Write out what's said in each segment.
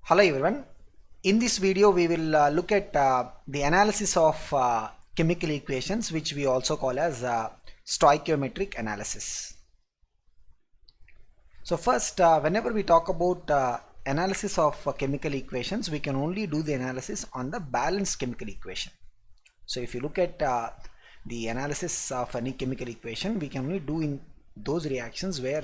Hello everyone. In this video we will look at the analysis of chemical equations, which we also call as stoichiometric analysis. So first, whenever we talk about analysis of chemical equations, we can only do the analysis on the balanced chemical equation. So if you look at the analysis of any chemical equation, we can only do in those reactions where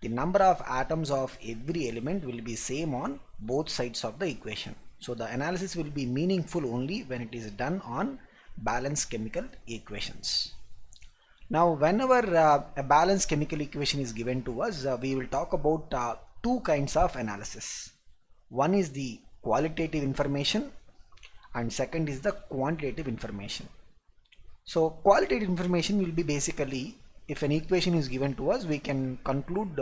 the number of atoms of every element will be same on both sides of the equation. So the analysis will be meaningful only when it is done on balanced chemical equations. Now whenever a balanced chemical equation is given to us, we will talk about two kinds of analysis. One is the qualitative information and second is the quantitative information. So qualitative information will be basically, if an equation is given to us, we can conclude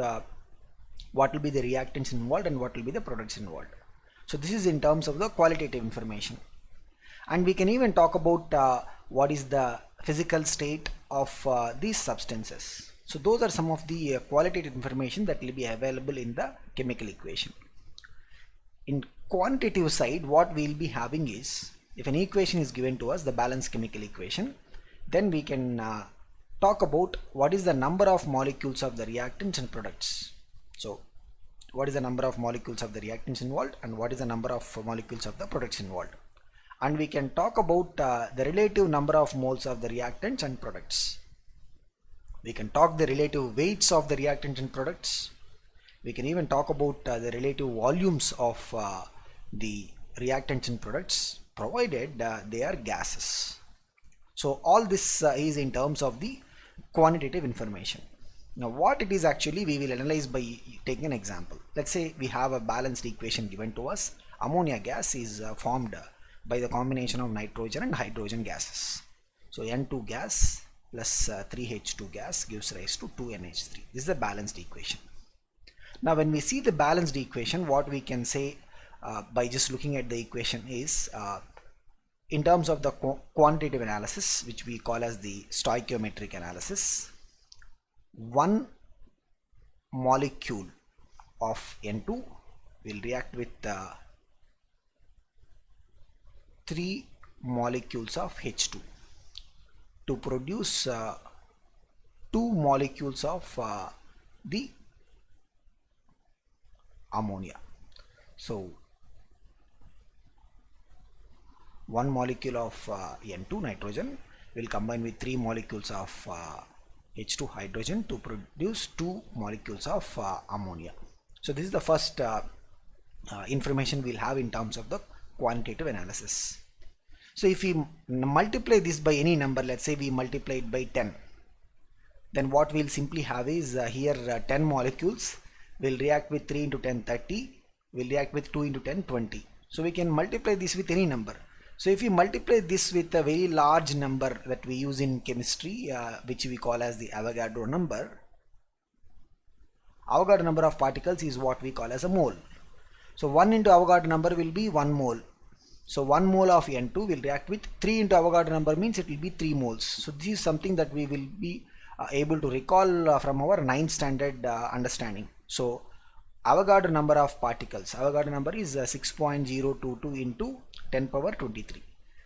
what will be the reactants involved and what will be the products involved. So this is in terms of the qualitative information. And we can even talk about what is the physical state of these substances. So those are some of the qualitative information that will be available in the chemical equation. In quantitative side, what we will be having is, if an equation is given to us, the balanced chemical equation, then we can talk about what is the number of molecules of the reactants and products. So what is the number of molecules of the reactants involved and what is the number of molecules of the products involved. And we can talk about the relative number of moles of the reactants and products. We can talk the relative weights of the reactants and products. We can even talk about the relative volumes of the reactants and products, provided they are gases. So all this is in terms of the quantitative information. Now what it is actually, we will analyze by taking an example. Let's say we have a balanced equation given to us. Ammonia gas is formed by the combination of nitrogen and hydrogen gases. So N2 gas plus 3H2 gas gives rise to 2NH3. This is a balanced equation. Now when we see the balanced equation, what we can say by just looking at the equation is, in terms of the quantitative analysis, which we call as the stoichiometric analysis, one molecule of N2 will react with 3 molecules of H2 to produce 2 molecules of the ammonia. So 1 molecule of N2 nitrogen will combine with 3 molecules of H2 hydrogen to produce 2 molecules of ammonia. So this is the first information we'll have in terms of the quantitative analysis. So if we multiply this by any number, let's say we multiply it by 10, then what we'll simply have is here 10 molecules will react with 3 into 10 30, will react with 2 into 10 20. So we can multiply this with any number. So if we multiply this with a very large number that we use in chemistry, which we call as the Avogadro number, Avogadro number of particles is what we call as a mole. So 1 into Avogadro number will be 1 mole. So 1 mole of N2 will react with 3 into Avogadro number, means it will be 3 moles. So this is something that we will be able to recall from our 9th standard understanding. So Avogadro number of particles, Avogadro number is 6.022 into 10 power 23.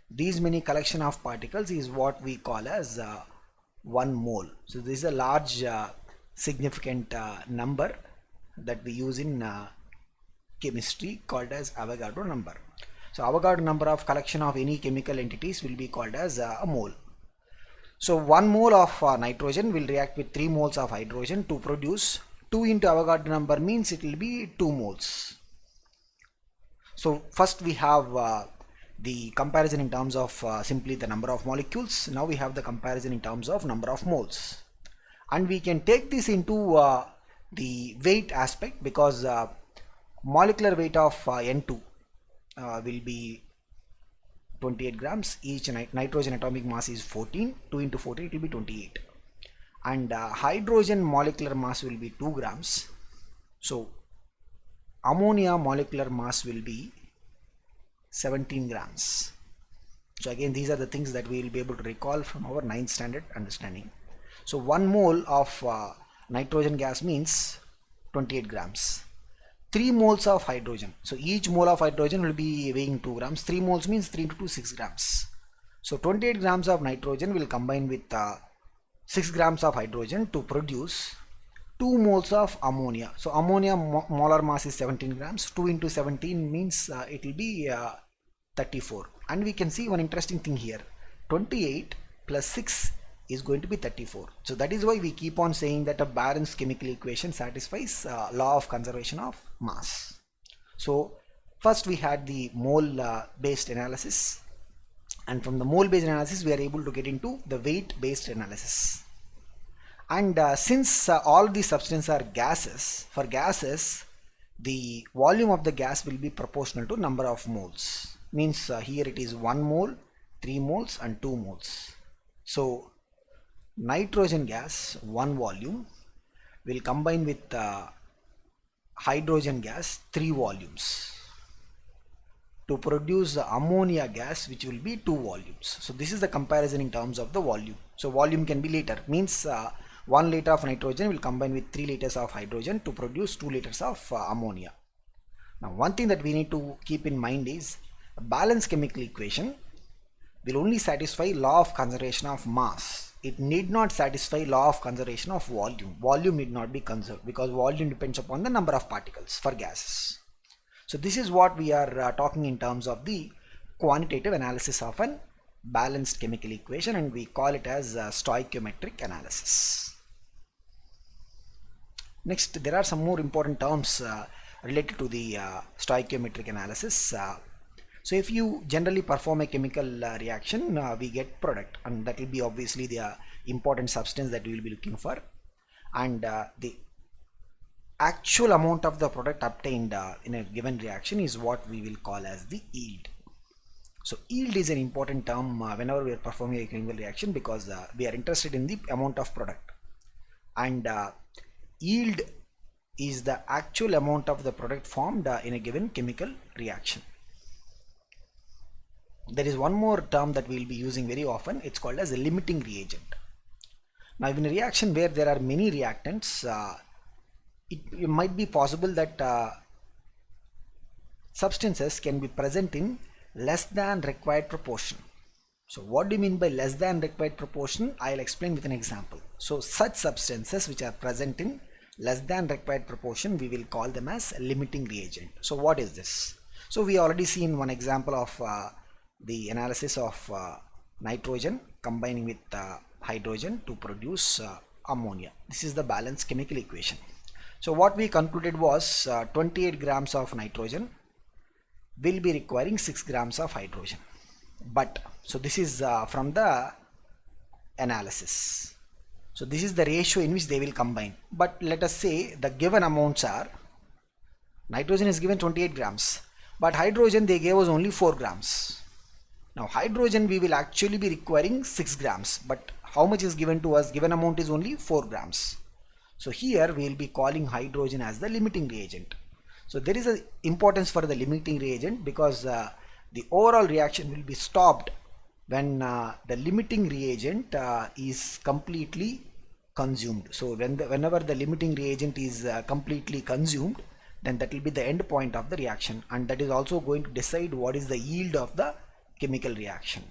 These many collection of particles is what we call as 1 mole. So this is a large significant number that we use in chemistry, called as Avogadro number. So Avogadro number of collection of any chemical entities will be called as a mole. So 1 mole of nitrogen will react with 3 moles of hydrogen to produce 2 into Avogadro number, means it will be 2 moles. So first we have the comparison in terms of simply the number of molecules. Now we have the comparison in terms of number of moles, and we can take this into the weight aspect, because molecular weight of N2 will be 28 grams. Each nitrogen atomic mass is 14. 2 into 14, it will be 28. And hydrogen molecular mass will be 2 grams. So ammonia molecular mass will be 17 grams. So again, these are the things that we will be able to recall from our 9th standard understanding. So 1 mole of nitrogen gas means 28 grams. 3 moles of hydrogen. So each mole of hydrogen will be weighing 2 grams. 3 moles means 3 into 2 6 grams. So 28 grams of nitrogen will combine with 6 grams of hydrogen to produce 2 moles of ammonia. So ammonia molar mass is 17 grams. 2 into 17 means it will be 34. And we can see one interesting thing here. 28 plus 6 is going to be 34. So that is why we keep on saying that a balanced chemical equation satisfies law of conservation of mass. So first we had the mole based analysis, and from the mole based analysis we are able to get into the weight based analysis. And since all these substances are gases, for gases the volume of the gas will be proportional to number of moles. Means here it is 1 mole, 3 moles and 2 moles. So nitrogen gas 1 volume will combine with hydrogen gas 3 volumes to produce the ammonia gas, which will be 2 volumes. So this is the comparison in terms of the volume. So volume can be liter, means 1 liter of nitrogen will combine with 3 liters of hydrogen to produce 2 liters of ammonia. Now one thing that we need to keep in mind is a balanced chemical equation will only satisfy law of conservation of mass. It need not satisfy law of conservation of volume. Volume need not be conserved because volume depends upon the number of particles for gases. So this is what we are talking in terms of the quantitative analysis of an balanced chemical equation, and we call it as stoichiometric analysis. Next, there are some more important terms related to the stoichiometric analysis. So if you generally perform a chemical reaction, we get product, and that will be obviously the important substance that we will be looking for, and the actual amount of the product obtained in a given reaction is what we will call as the yield. So yield is an important term whenever we are performing a chemical reaction, because we are interested in the amount of product, and yield is the actual amount of the product formed in a given chemical reaction. There is one more term that we will be using very often. It's called as a limiting reagent. Now in a reaction where there are many reactants, it might be possible that substances can be present in less than required proportion. So what do you mean by less than required proportion? I'll explain with an example. So such substances which are present in less than required proportion, we will call them as limiting reagent. So what is this? So we already seen one example of the analysis of nitrogen combining with hydrogen to produce ammonia. This is the balanced chemical equation. So what we concluded was 28 grams of nitrogen will be requiring 6 grams of hydrogen. But so this is from the analysis. So this is the ratio in which they will combine. But let us say the given amounts are, nitrogen is given 28 grams, but hydrogen they gave us only 4 grams. Now hydrogen we will actually be requiring 6 grams, but how much is given to us? Given amount is only 4 grams. So here we will be calling hydrogen as the limiting reagent. So there is an importance for the limiting reagent, because the overall reaction will be stopped when the limiting reagent is completely consumed. So whenever the limiting reagent is completely consumed, then that will be the end point of the reaction, and that is also going to decide what is the yield of the chemical reaction.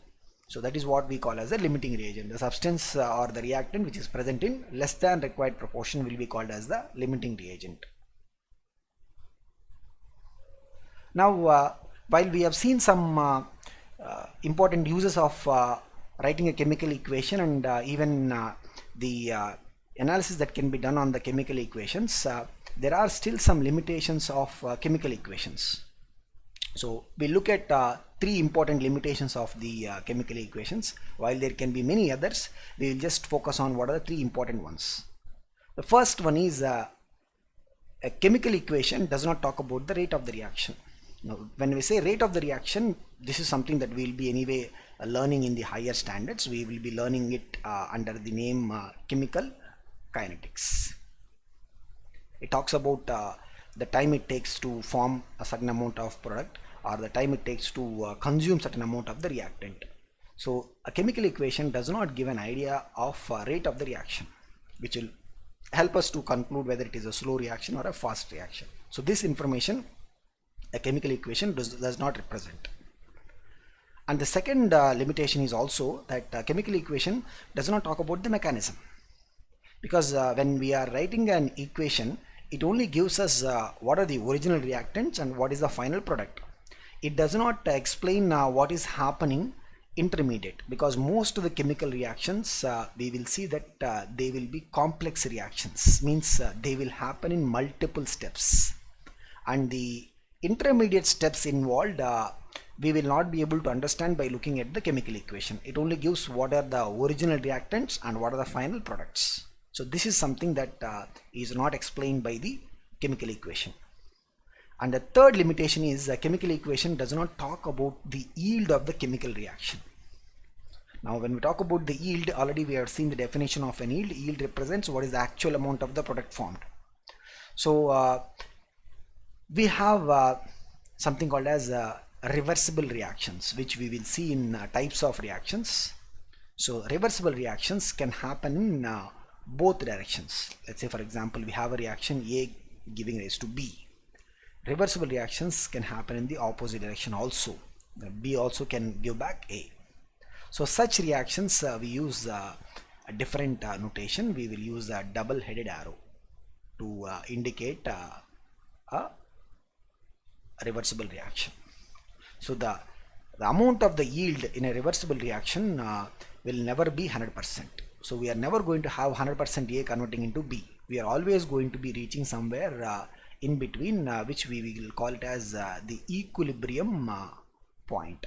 So that is what we call as a limiting reagent. The substance or the reactant which is present in less than required proportion will be called as the limiting reagent. Now while we have seen some important uses of writing a chemical equation, and even the analysis that can be done on the chemical equations, there are still some limitations of chemical equations. So we look at 3 important limitations of the chemical equations. While there can be many others, we will just focus on what are the 3 important ones. The first one is a chemical equation does not talk about the rate of the reaction. Now when we say rate of the reaction, this is something that we will be anyway learning in the higher standards. We will be learning it under the name chemical kinetics. It talks about the time it takes to form a certain amount of product, or the time it takes to consume certain amount of the reactant. So a chemical equation does not give an idea of rate of the reaction, which will help us to conclude whether it is a slow reaction or a fast reaction. So this information a chemical equation does not represent. And the second limitation is also that chemical equation does not talk about the mechanism, because when we are writing an equation, it only gives us what are the original reactants and what is the final product. It does not explain what is happening intermediate, because most of the chemical reactions we will see that they will be complex reactions, means they will happen in multiple steps, and the intermediate steps involved we will not be able to understand by looking at the chemical equation. It only gives what are the original reactants and what are the final products. So this is something that is not explained by the chemical equation. And the third limitation is a chemical equation does not talk about the yield of the chemical reaction. Now when we talk about the yield, already we have seen the definition of an yield. Yield represents what is the actual amount of the product formed. So we have something called as reversible reactions, which we will see in types of reactions. So reversible reactions can happen in both directions. Let's say for example we have a reaction A giving rise to B. Reversible reactions can happen in the opposite direction also. B also can give back A. So such reactions we use a different notation. We will use a double-headed arrow to indicate a reversible reaction. So the amount of the yield in a reversible reaction will never be 100%. So we are never going to have 100% A converting into B. We are always going to be reaching somewhere in between, which we will call it as the equilibrium point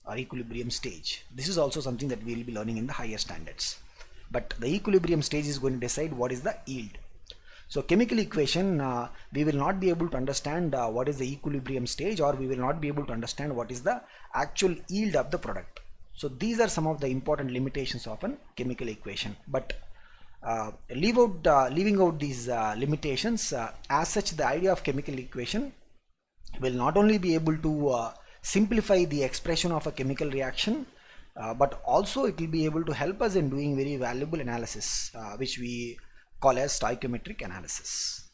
or equilibrium stage. This is also something that we will be learning in the higher standards. But the equilibrium stage is going to decide what is the yield. So chemical equation, we will not be able to understand what is the equilibrium stage, or we will not be able to understand what is the actual yield of the product. So these are some of the important limitations of a chemical equation. But leaving out these limitations, as such the idea of chemical equation will not only be able to simplify the expression of a chemical reaction, but also it will be able to help us in doing very valuable analysis, which we call as stoichiometric analysis.